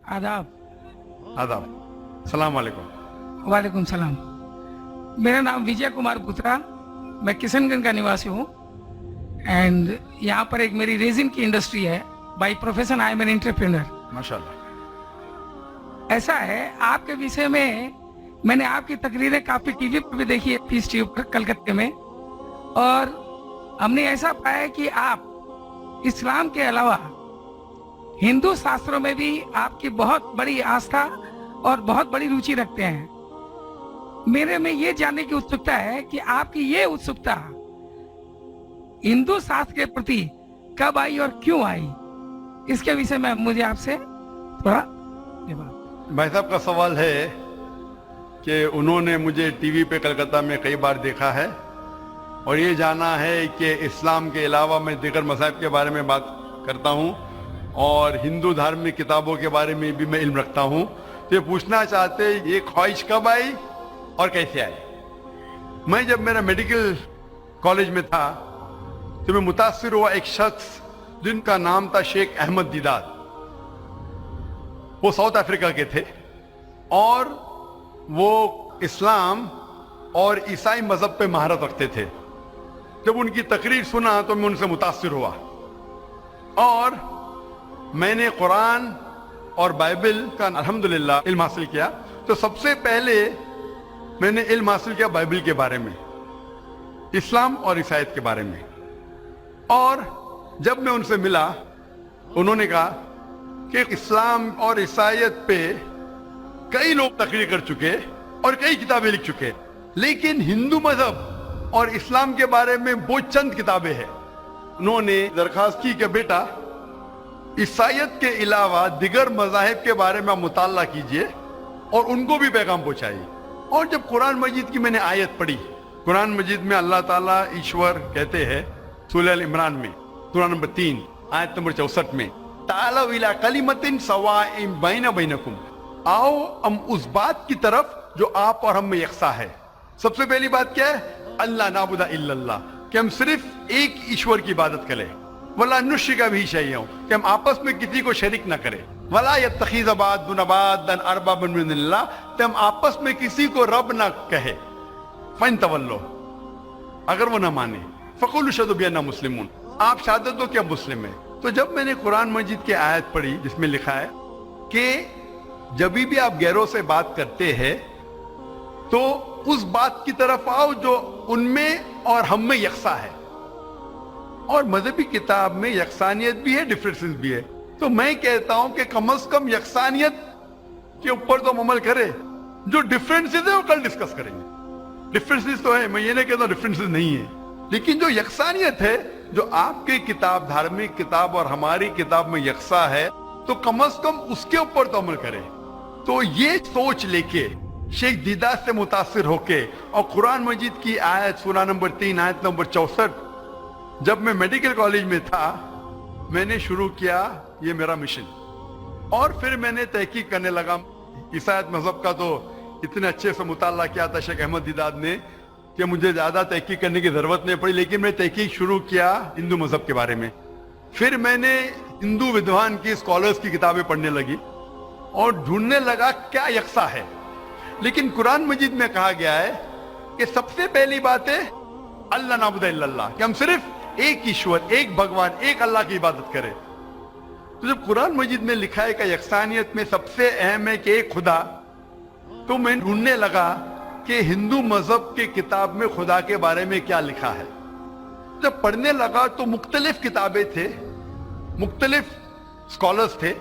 आदाब। आदाब। सलाम वालेकुम। वालेकुम सलाम। मेरा नाम विजय कुमार पुत्रा, मैं किशनगंज का निवासी हूँ एंड यहाँ पर एक मेरी रेजिन की इंडस्ट्री है। By profession I am an entrepreneur. माशाल्लाह। ऐसा है, आपके विषय में मैंने आपकी तकरीरें काफी टीवी पर भी देखी है, पीस टीवी पर कलकत्ते में, और हमने ऐसा पाया है कि आप इस्लाम के अलावा हिंदू शास्त्रों में भी आपकी बहुत बड़ी आस्था और बहुत बड़ी रुचि रखते हैं। मेरे में ये जानने की उत्सुकता है कि आपकी ये उत्सुकता हिंदू शास्त्र के प्रति कब आई और क्यों आई, इसके विषय में मुझे आपसे थोड़ा भाई साहब का सवाल है कि उन्होंने मुझे टीवी पे कलकत्ता में कई बार देखा है और ये जाना है कि इस्लाम के अलावा मैं दीगर मज़हब के बारे में बात करता हूँ और हिंदू धार्मिक किताबों के बारे में भी मैं इल्म रखता हूँ। तो ये पूछना चाहते ये ख्वाहिश कब आई और कैसे आई। मैं जब मेरा मेडिकल कॉलेज में था तो मैं मुतासिर हुआ एक शख्स जिनका नाम था शेख अहमद दीदार। वो साउथ अफ्रीका के थे और वो इस्लाम और ईसाई मजहब पे महारत रखते थे। जब उनकी तकरीर सुना तो मैं उनसे मुतासिर हुआ और मैंने कुरान और बाइबल का अल्हम्दुलिल्लाह इल्म हासिल किया। तो सबसे पहले मैंने इल्म हासिल किया बाइबल के बारे में, इस्लाम और ईसाईयत के बारे में। और जब मैं उनसे मिला उन्होंने कहा कि इस्लाम और ईसाईयत पे कई लोग तकरीर कर चुके और कई किताबें लिख चुके, लेकिन हिंदू मजहब और इस्लाम के बारे में वो चंद किताबें हैं। उन्होंने दरखास्त की कि बेटा ईसाईयत के अलावा दिगर मज़ाहिब के बारे में आप मुताला कीजिए और उनको भी पैगाम पहुंचाइए। और जब कुरान मजीद की मैंने आयत पढ़ी, कुरान मजीद में अल्लाह ताला ईश्वर कहते हैं सूरह अल इमरान में सूरह नंबर 3 आयत नंबर 64 में, तालव इला कलिमतिन सवाइन बैना बैनकुम, आओ हम उस बात की तरफ जो आप और हम में यकसा है। सबसे पहली बात क्या है? अल्लाह नाबुदा इल्लल्लाह, कि हम सिर्फ एक ईश्वर की इबादत करें। वला नुश्रिका भी शैअन, कि हम आपस में किसी को शरीक न करें। वला यत्तखिज़ बादुन बादन अरबाबन मिन दुनिल्लाह, कि हम आपस में किसी को रब न कहे। फइन तवल्लो, अगर वो न माने, फकुलु शहदू बिअन्ना मुस्लिमून, आप शहादत दो कि हम मुस्लिम हैं। तो जब मैंने कुरान मजीद की आयत पढ़ी जिसमें लिखा है कि जब भी आप गैरों से बात करते हैं तो उस बात की तरफ आओ जो उनमें और हम में यकसा है, और मजहबी किताब में यकसानियत भी है, डिफरेंसेस भी है। तो मैं कहता हूं कि कम से कम यकसानियत के ऊपर तो हम अमल करें, जो डिफरेंसेस है वो कल डिस्कस करेंगे। डिफरेंसेस तो है, मैं ये नहीं कहता डिफरेंसेस नहीं है, लेकिन जो यकसानियत है, जो आपकी किताब धार्मिक किताब और हमारी किताब में यकसा है, तो कम से कम उसके ऊपर तो अमल करें। तो ये सोच लेके शेख दीदार से मुतासिर होके और कुरान मजीद की आयत सूरह नंबर 3 आयत नंबर 64 जब मैं मेडिकल कॉलेज में था मैंने शुरू किया ये मेरा मिशन। और फिर मैंने तहकीक करने लगा। ईसाईयत मजहब का तो इतने अच्छे से मुताला किया था शेख अहमद दीदार ने कि मुझे ज्यादा तहकीक करने की जरूरत नहीं पड़ी, लेकिन मैं तहकीक शुरू किया हिंदू मजहब के बारे में। फिर मैंने हिंदू विद्वान की स्कॉलर्स की किताबें पढ़ने लगी और ढूंढने लगा क्या यकसा है। लेकिन कुरान मजीद में कहा गया है कि सबसे पहली बात है अल्लाह नाबुदा इल्लल्लाह, कि हम सिर्फ एक ईश्वर, एक भगवान, एक अल्लाह की इबादत करें। तो जब कुरान मजीद में लिखा है कि यकसानियत में सबसे अहम है कि एक खुदा, तो मैं ढूंढने लगा कि हिंदू मजहब की किताब में खुदा के बारे में क्या लिखा है। जब पढ़ने लगा तो मुख्तलिफ किताबें थे, मुख्तलिफ स्कॉलर्स थे।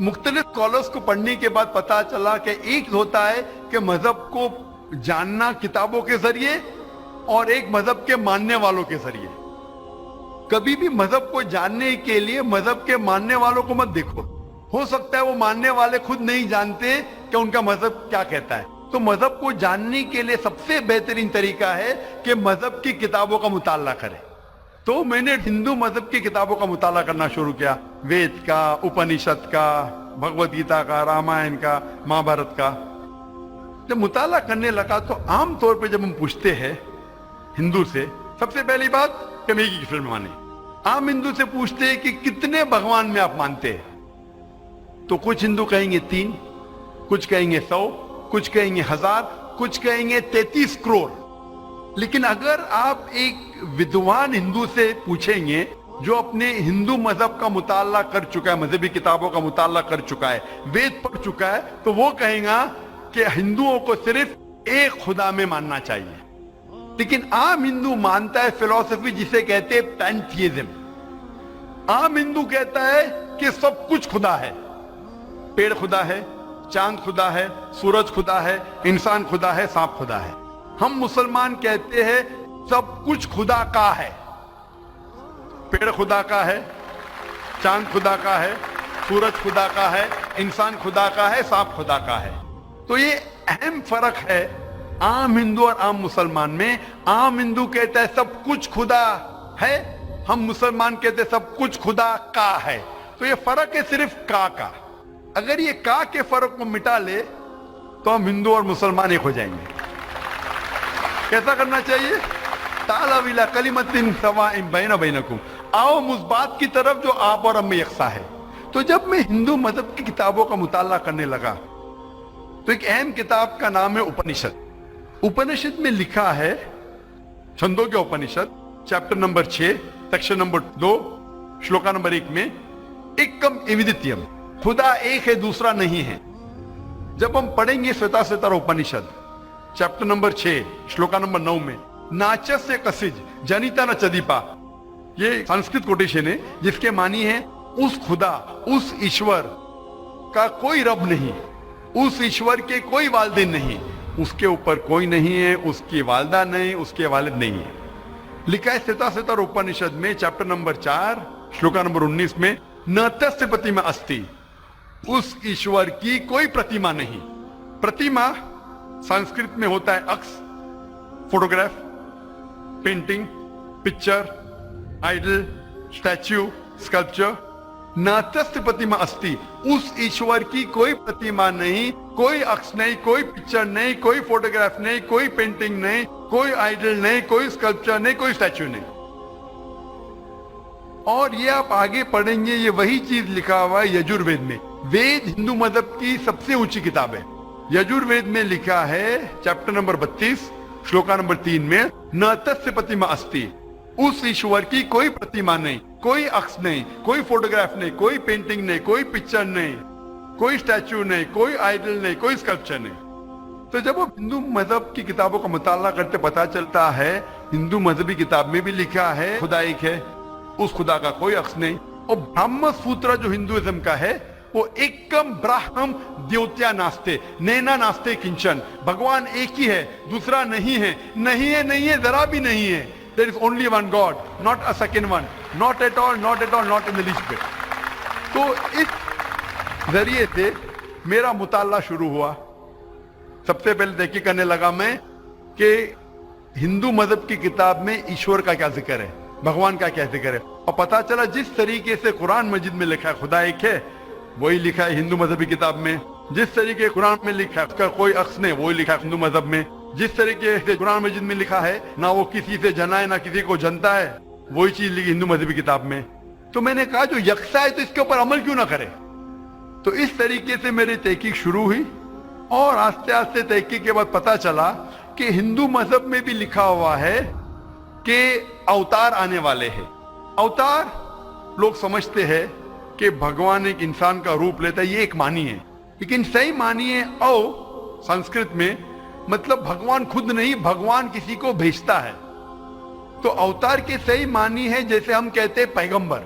मुख्तलिफ स्कॉलर्स को पढ़ने के बाद पता चला कि एक होता है कि मजहब को जानना किताबों के जरिए और एक मजहब के मानने वालों के जरिए। कभी भी मजहब को जानने के लिए मजहब के मानने वालों को मत देखो, हो सकता है वो मानने वाले खुद नहीं जानते कि उनका मजहब क्या कहता है। तो मजहब को जानने के लिए सबसे बेहतरीन तरीका है कि मजहब की किताबों का मुताला करें। तो मैंने हिंदू मजहब की किताबों का मुताला करना शुरू किया, वेद का, उपनिषद का, भगवत गीता का, रामायण का, महाभारत का। जब मुताला करने लगा तो आमतौर पर जब हम पूछते हैं हिंदू से, सबसे पहली बात कि मैं एक ईश्वर में माने। आम हिंदू से पूछते हैं कि कितने भगवान में आप मानते हैं, तो कुछ हिंदू कहेंगे 3, कुछ कहेंगे 100, कुछ कहेंगे 1000, कुछ कहेंगे 33 करोड़। लेकिन अगर आप एक विद्वान हिंदू से पूछेंगे जो अपने हिंदू मजहब का मुताला कर चुका है, मजहबी किताबों का मुताला कर चुका है, वेद पढ़ चुका है, तो वो कहेगा कि हिंदुओं को सिर्फ एक खुदा में मानना चाहिए। लेकिन आम हिंदू मानता है फिलॉसफी जिसे कहते हैं पैंथियज्म। आम हिंदू कहता है कि सब कुछ खुदा है, पेड़ खुदा है, चांद खुदा है, सूरज खुदा है, इंसान खुदा है, सांप खुदा है। हम मुसलमान कहते हैं सब कुछ खुदा का है, पेड़ खुदा का है, चांद खुदा का है, सूरज खुदा का है, इंसान खुदा का है, सांप खुदा का है। तो ये अहम फर्क है आम हिंदू और आम मुसलमान में। आम हिंदू कहता है सब कुछ खुदा है, हम मुसलमान कहते हैं सब कुछ खुदा का है। तो ये फर्क है सिर्फ का। अगर ये का के फर्क को मिटा ले तो हम हिंदू और मुसलमान एक हो जाएंगे। कैसा करना चाहिए? तालाविला कलिमतिन सवाइम बैना बैनकुम, आओ उस बात की तरफ जो आप और हम में यकसा है। तो जब मैं हिंदू मजहब की किताबों का मुताला करने लगा तो एक अहम किताब का नाम है उपनिषद। उपनिषद में लिखा है, Chandogya Upanishad, chapter number 6, section number 2, shloka number 1 में, एकम एविदित्यम, खुदा एक है दूसरा नहीं है। जब हम पढ़ेंगे श्वेताश्वेतर उपनिषद चैप्टर नंबर 6 श्लोका नंबर 9 में, नाचस्य कसिज जनिता न चदीपा, ये संस्कृत कोटेशन है जिसके मानी है उस खुदा, उस ईश्वर का कोई रब नहीं, उस ईश्वर के कोई वालिदैन नहीं, उसके ऊपर कोई नहीं है, उसकी वालदा नहीं, उसके वालिद नहीं है। लिखा है श्वेताश्वेतर उपनिषद में चैप्टर नंबर 4 श्लोका नंबर 19 में, न तस्य प्रतिमा अस्ति, उस ईश्वर की कोई प्रतिमा नहीं। प्रतिमा संस्कृत में होता है अक्स, photograph, painting, picture, idol, statue, sculpture. न तस्य प्रतिमा अस्ति, उस ईश्वर की कोई प्रतिमा नहीं, कोई अक्स नहीं, कोई पिक्चर नहीं, कोई फोटोग्राफ नहीं, कोई पेंटिंग नहीं, कोई आइडल नहीं, कोई स्कल्पचर नहीं, कोई स्टैच्यू नहीं। और ये आप आगे पढ़ेंगे, ये वही चीज लिखा हुआ है यजुर्वेद में। वेद हिंदू मजहब की सबसे ऊंची किताब है। यजुर्वेद में लिखा है चैप्टर नंबर 32 श्लोका नंबर 3 में, न तस्य प्रतिमा अस्ति, उस ईश्वर की कोई प्रतिमा नहीं, कोई अक्स नहीं, कोई फोटोग्राफ नहीं, कोई पेंटिंग नहीं, कोई पिक्चर नहीं, कोई स्टैच्यू नहीं, कोई आइडल नहीं, कोई स्कल्पचर नहीं। तो जब हम हिंदू मजहब की किताबों का मुताला करते पता चलता है हिंदू मजहबी किताब में भी लिखा है खुदा एक है, उस खुदा का कोई अक्स नहीं। और ब्रह्म सूत्र जो हिंदुइज्म का है वो एकम ब्राह्मम द्योत्या नास्ते नैना नास्ते किंचन, भगवान एक ही है, दूसरा नहीं है, नहीं है, नहीं है, जरा भी नहीं है। There is only one God, not a second one, not at all, not at all, not in the least bit. तो इस जरिए से मेरा मुताला शुरू हुआ। सबसे पहले देखिए करने लगा मैं कि हिंदू मजहब की किताब में ईश्वर का क्या जिक्र है, भगवान का क्या जिक्र है। और पता चला जिस तरीके से कुरान मजीद में लिखा है खुदा एक है, वही लिखा है हिंदू मजहबी किताब में। जिस तरीके कुरान में लिखा है उसका कोई अक्स नहीं, वही लिखा है हिंदू मजहब में। जिस तरीके से कुरान मजीद में लिखा है ना वो किसी से जना है ना किसी को जनता है, वही चीज लिखी हिंदू मजहबी किताब में। तो मैंने कहा जो यकसा है तो इसके ऊपर अमल क्यों ना करे। तो इस तरीके से मेरी तहकीक शुरू हुई और आस्ते आस्ते तहकीक के बाद पता चला कि हिंदू मजहब में भी लिखा हुआ है कि अवतार आने वाले हैं। अवतार लोग समझते हैं कि भगवान एक इंसान का रूप लेता है, ये एक मानी है, लेकिन सही मानी है संस्कृत में मतलब भगवान खुद नहीं, भगवान किसी को भेजता है। तो अवतार के सही मानी है जैसे हम कहते हैं पैगंबर।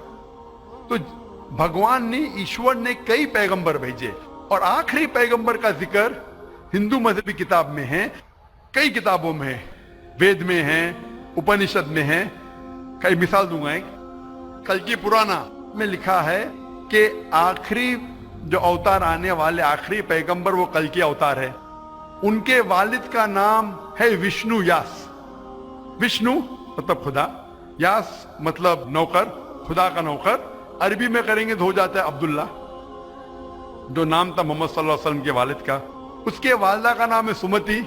तो भगवान ने, ईश्वर ने कई पैगंबर भेजे और आखिरी पैगंबर का जिक्र हिंदू मजहबी किताब में है, कई किताबों में है, वेद में है, उपनिषद में है। कई मिसाल दूंगा एक, कल्कि पुराना में लिखा है कि आखिरी जो अवतार आने वाले आखिरी पैगंबर वो कल्कि अवतार है। उनके वालिद का नाम है विष्णु यास। विष्णु मतलब खुदा, यास मतलब नौकर, खुदा का नौकर। अरबी में करेंगे तो हो जाता है अब्दुल्ला, जो नाम था मोहम्मद सल्लल्लाहु अलैहि वसल्लम के वालिद का। उसके वालिदा का नाम है सुमति,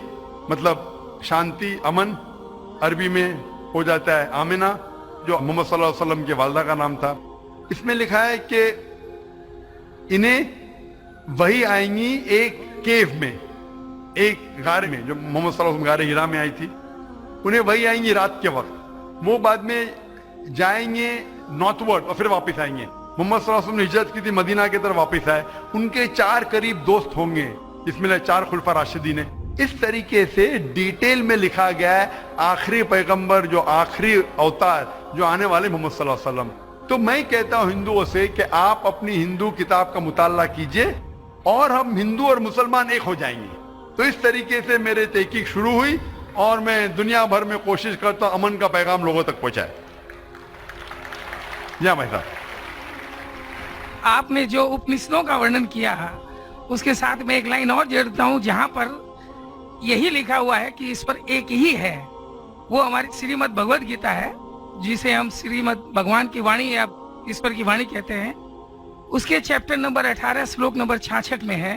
मतलब शांति, अमन। अरबी में हो जाता है आमिना, जो मोहम्मद सल्लल्लाहु अलैहि वसल्लम के वालिदा का नाम था। इसमें लिखा है कि इन्हें वही आएंगी एक केव में, एक गारे में, जो मोहम्मद सल्लल्लाहु अलैहि वसल्लम गारे हिरा में आई थी। उन्हें वही आएंगी रात के वक्त, वो बाद में जाएंगे नॉर्थवर्ड और फिर वापस आएंगे। मोहम्मद सल्लल्लाहु अलैहि वसल्लम ने हिजरत की थी, मदीना की तरफ वापस आए, उनके 4 करीब दोस्त होंगे, इसमें 4 खुलफा राशिदीन है। इस तरीके से डिटेल में लिखा गया है आखिरी पैगंबर, जो आखिरी अवतार जो आने वाले मोहम्मद सल्लल्लाहु अलैहि वसल्लम। तो मैं कहता हूं हिंदुओं से कि आप अपनी हिंदू किताब का मुताला कीजिए और हम हिंदू और मुसलमान एक हो जाएंगे। तो इस तरीके से मेरे तहकीक शुरू हुई और मैं दुनिया भर में कोशिश करता हूं अमन का पैगाम लोगों तक पहुंचाए। या भाई साहब, आपने जो उपनिषदों का वर्णन किया है उसके साथ में एक लाइन और जोड़ता हूँ, जहाँ पर यही लिखा हुआ है कि ईश्वर एक ही है। वो हमारी श्रीमद् भगवद गीता है, जिसे हम श्रीमद् भगवान की वाणी या ईश्वर की वाणी कहते हैं। उसके चैप्टर नंबर 18 श्लोक नंबर 66 में है,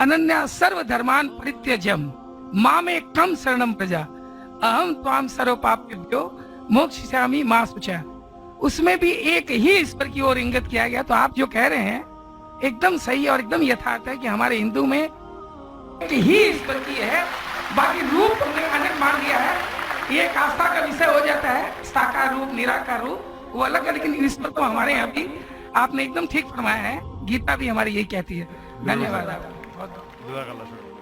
अनन्या सर्व धर्मान परित्यज्यम मामेकम शरणम प्रजा अहम त्वाम सर्व पापेभ्यो मोक्षयिष्यामि मा शुचा। उसमें भी एक ही ईश्वर की ओर इंगित किया गया। तो आप जो कह रहे हैं एकदम सही और एकदम यथार्थ है कि हमारे हिंदू में एक ही ईश्वर की है, बाकी रूप हमने अनेक मान लिया है। ये एक आस्था का विषय हो जाता है, साकार रूप निराकार रूप वो अलग है, लेकिन ईश्वर तो हमारे यहाँ भी आपने एकदम ठीक फरमाया है। गीता भी हमारी यही कहती है। धन्यवाद आपका बहुत बहुत।